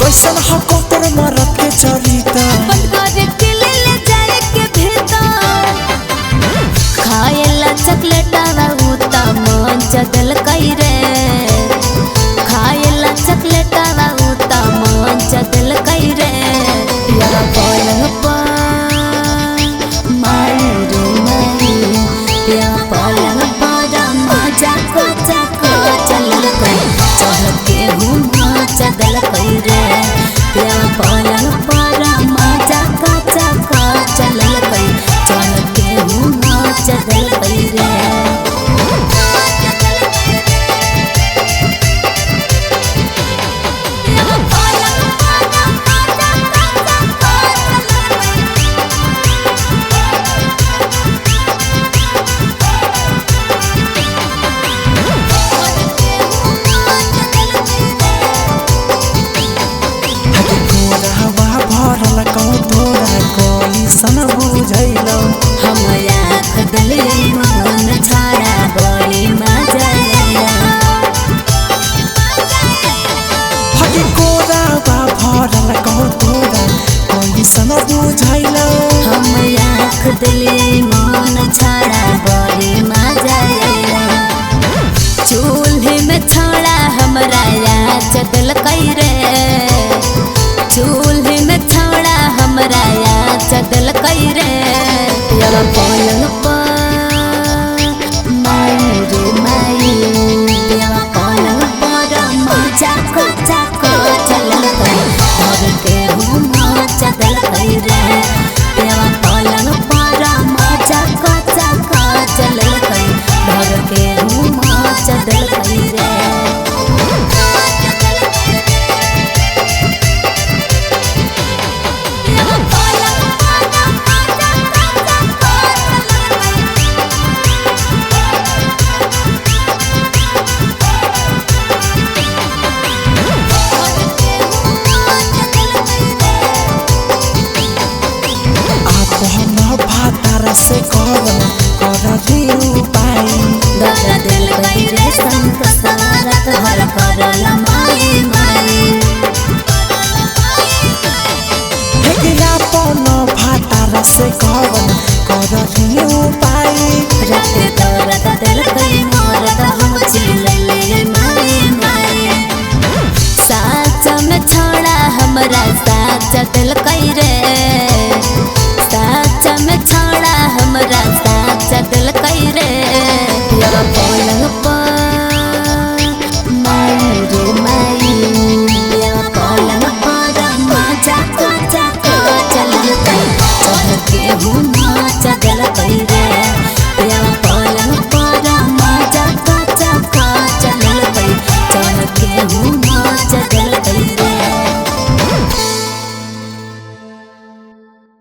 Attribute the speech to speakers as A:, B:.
A: कैसन हको तोर मरद के चरिता
B: बंद करे के ले जाए के भीतर खाएला चॉकलेटवा उता मन जगल कई रे खाएला चॉकलेटवा उता मन जगल कई रे यार पलंग पर माई रे माई या पलंग पर मजा को चलल कई चढ़ के हुआ चगल कई रे या पलंग पर मजा को चलल कई चढ़ के हुआ चगल कई रे
A: सन बुझैलो
B: हम आँख दले मन छाड़ा बड़ी मजा
A: हटी कोरा बा भरल कहो तोरा कोई सन बुझैलो
B: हम आँख दले मन छाड़ा बड़ी मजा चूल्हे में छाड़ा हमरा चदल कई रे चूल्हे में छाड़ा हमरा चदल कई रे यार पलंग पर माई रे माई यार पलंग पर मजा को चलल कई घर के हुआ चदल कई रे यार पलंग पर मजा को चलल कई घर के हुआ चदल कई रे
A: से कर दिल पाई
B: दिल गई रे संत सवारत हर करल